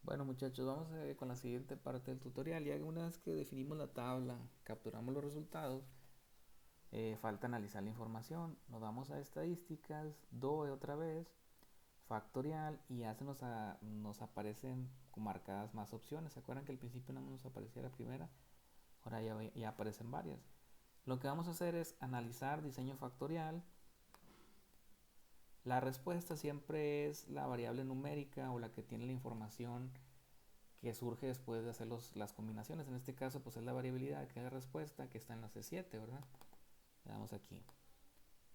Bueno muchachos, vamos con la siguiente parte del tutorial. Ya una vez que definimos la tabla, capturamos los resultados, falta analizar la información. Nos vamos a estadísticas, DOE otra vez, factorial y ya nos aparecen marcadas más opciones. ¿Se acuerdan que al principio no nos aparecía la primera? Ahora ya aparecen varias. Lo que vamos a hacer es analizar diseño factorial. La respuesta siempre es la variable numérica o la que tiene la información que surge después de hacer las combinaciones. En este caso, pues es la variabilidad que es la respuesta que está en la C7, ¿verdad? Le damos aquí.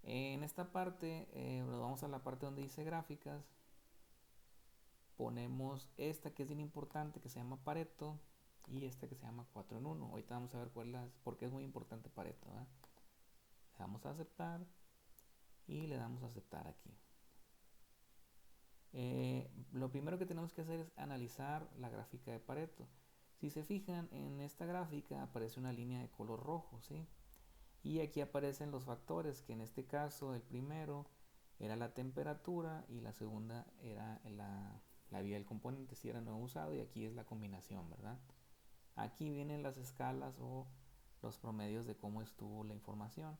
En esta parte, nos vamos a la parte donde dice gráficas. Ponemos esta que es bien importante, que se llama Pareto, y esta que se llama 4 en 1. Ahorita vamos a ver por qué es muy importante Pareto, ¿verdad? Le damos a aceptar y le damos a aceptar aquí. Lo primero que tenemos que hacer es analizar la gráfica de Pareto. Si se fijan en esta gráfica aparece una línea de color rojo, ¿sí? Y aquí aparecen los factores, que en este caso el primero era la temperatura y la segunda era la vida del componente, si era nuevo usado, y aquí es la combinación, ¿verdad? Aquí vienen las escalas o los promedios de cómo estuvo la información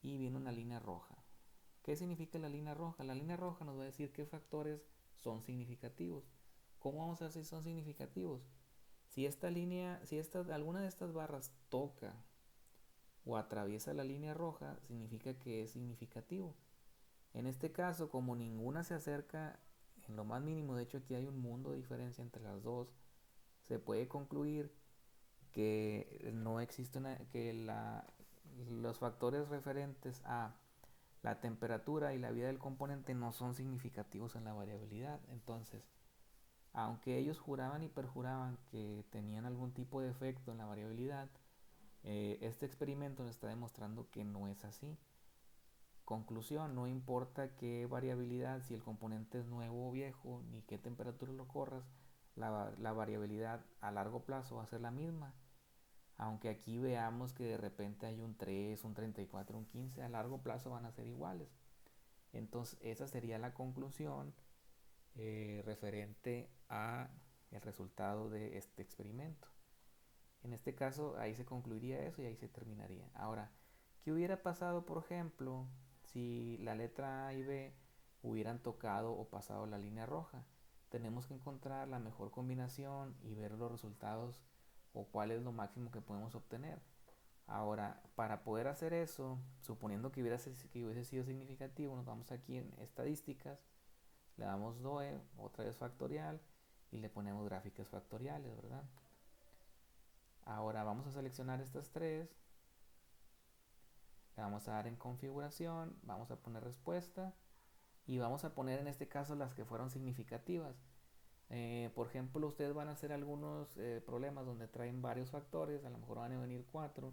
y viene una línea roja. ¿Qué significa la línea roja? La línea roja nos va a decir qué factores son significativos. ¿Cómo vamos a ver si son significativos? Si esta línea, si alguna de estas barras toca o atraviesa la línea roja, significa que es significativo. En este caso, como ninguna se acerca en lo más mínimo, de hecho aquí hay un mundo de diferencia entre las dos, se puede concluir que no existe los factores referentes a la temperatura y la vida del componente no son significativos en la variabilidad. Entonces, aunque ellos juraban y perjuraban que tenían algún tipo de efecto en la variabilidad, este experimento nos está demostrando que no es así. Conclusión, no importa qué variabilidad, si el componente es nuevo o viejo, ni qué temperatura lo corras, la variabilidad a largo plazo va a ser la misma. Aunque aquí veamos que de repente hay un 3, un 34, un 15, a largo plazo van a ser iguales. Entonces esa sería la conclusión referente a el resultado de este experimento. En este caso ahí se concluiría eso y ahí se terminaría. Ahora, ¿qué hubiera pasado, por ejemplo, si la letra A y B hubieran tocado o pasado la línea roja? Tenemos que encontrar la mejor combinación y ver los resultados o cuál es lo máximo que podemos obtener. Ahora, para poder hacer eso, suponiendo que hubiese sido significativo, nos vamos aquí en estadísticas, le damos DOE, otra vez factorial, y le ponemos gráficas factoriales, ¿verdad? Ahora vamos a seleccionar estas tres, le vamos a dar en configuración, vamos a poner respuesta, y vamos a poner en este caso las que fueron significativas. Por ejemplo, ustedes van a hacer algunos problemas donde traen varios factores, a lo mejor van a venir cuatro,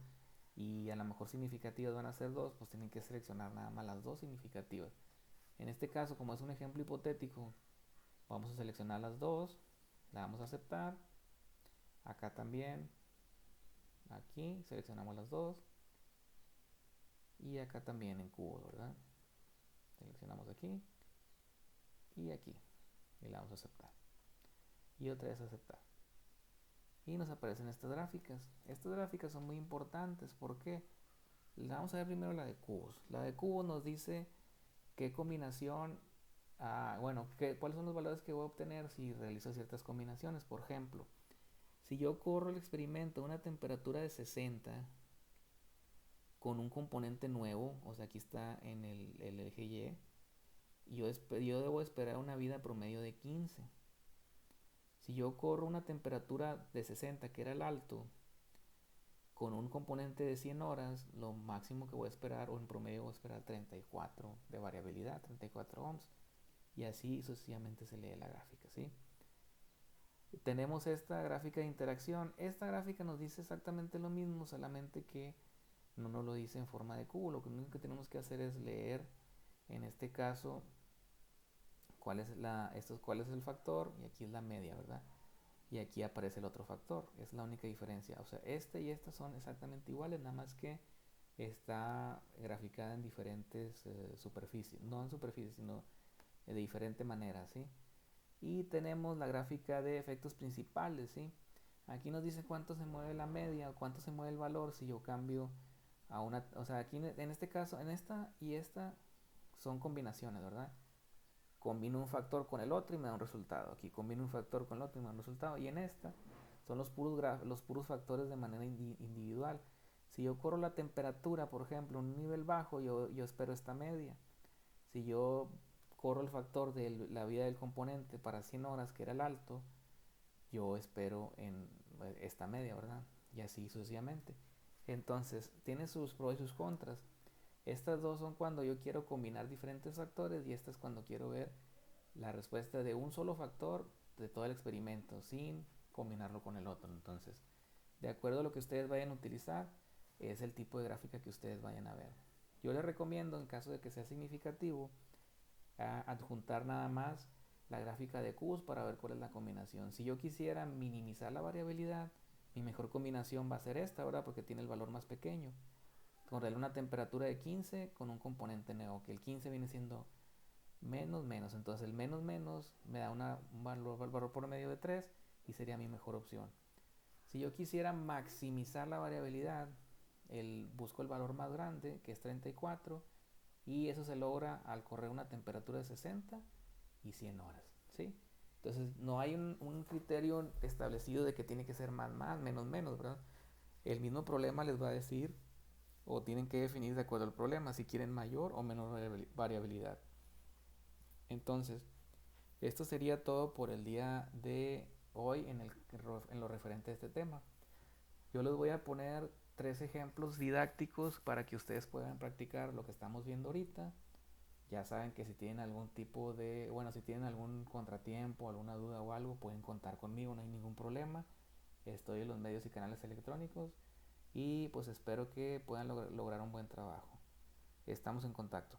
y a lo mejor significativas van a ser dos, pues tienen que seleccionar nada más las dos significativas. En este caso, como es un ejemplo hipotético, vamos a seleccionar las dos, le damos a aceptar, acá también, aquí seleccionamos las dos, y acá también en cubo, ¿verdad? Seleccionamos aquí y aquí, y le damos a aceptar, y otra vez aceptar. Y nos aparecen estas gráficas. Estas gráficas son muy importantes porque vamos a ver primero la de cubos. La de cubos nos dice qué combinación, bueno, cuáles son los valores que voy a obtener si realizo ciertas combinaciones. Por ejemplo, si yo corro el experimento a una temperatura de 60 con un componente nuevo, o sea, aquí está en el eje Y, yo debo esperar una vida promedio de 15. Si yo corro una temperatura de 60, que era el alto, con un componente de 100 horas, lo máximo que voy a esperar, o en promedio voy a esperar 34 de variabilidad, 34 ohms. Y así sucesivamente se lee la gráfica, ¿sí? Tenemos esta gráfica de interacción. Esta gráfica nos dice exactamente lo mismo, solamente que no nos lo dice en forma de cubo. Lo único que tenemos que hacer es leer, en este caso, cuál es el factor, y aquí es la media, ¿verdad? Y aquí aparece el otro factor, es la única diferencia. O sea, este y esta son exactamente iguales, nada más que está graficada en diferentes superficies, no en superficies, sino de diferente manera, ¿sí? Y tenemos la gráfica de efectos principales, ¿sí? Aquí nos dice cuánto se mueve la media o cuánto se mueve el valor si yo cambio a una, o sea, aquí en este caso, en esta y esta son combinaciones, ¿verdad? Combino un factor con el otro y me da un resultado. Aquí combino un factor con el otro y me da un resultado. Y en esta son los puros factores de manera individual. Si yo corro la temperatura, por ejemplo, en un nivel bajo, yo espero esta media. Si yo corro el factor de la vida del componente para 100 horas, que era el alto, yo espero en esta media, ¿verdad? Y así sucesivamente. Entonces, tiene sus pros y sus contras. Estas dos son cuando yo quiero combinar diferentes factores y esta es cuando quiero ver la respuesta de un solo factor de todo el experimento sin combinarlo con el otro. Entonces, de acuerdo a lo que ustedes vayan a utilizar, es el tipo de gráfica que ustedes vayan a ver. Yo les recomiendo, en caso de que sea significativo, adjuntar nada más la gráfica de Qs para ver cuál es la combinación. Si yo quisiera minimizar la variabilidad, mi mejor combinación va a ser esta, ¿verdad? Porque tiene el valor más pequeño. Correrle una temperatura de 15 con un componente neo, que el 15 viene siendo menos menos. Entonces el menos menos me da un valor por medio de 3 y sería mi mejor opción. Si yo quisiera maximizar la variabilidad, busco el valor más grande, que es 34, y eso se logra al correr una temperatura de 60 y 100 horas, ¿sí? Entonces no hay un criterio establecido de que tiene que ser más, más, menos, menos, ¿verdad? El mismo problema les va a decir, o tienen que definir de acuerdo al problema, si quieren mayor o menor variabilidad. Entonces, esto sería todo por el día de hoy en lo referente a este tema. Yo les voy a poner 3 ejemplos didácticos para que ustedes puedan practicar lo que estamos viendo ahorita. Ya saben que si tienen algún tipo de, bueno, si tienen algún contratiempo, alguna duda o algo, pueden contar conmigo, no hay ningún problema. Estoy en los medios y canales electrónicos y pues espero que puedan lograr un buen trabajo. Estamos en contacto.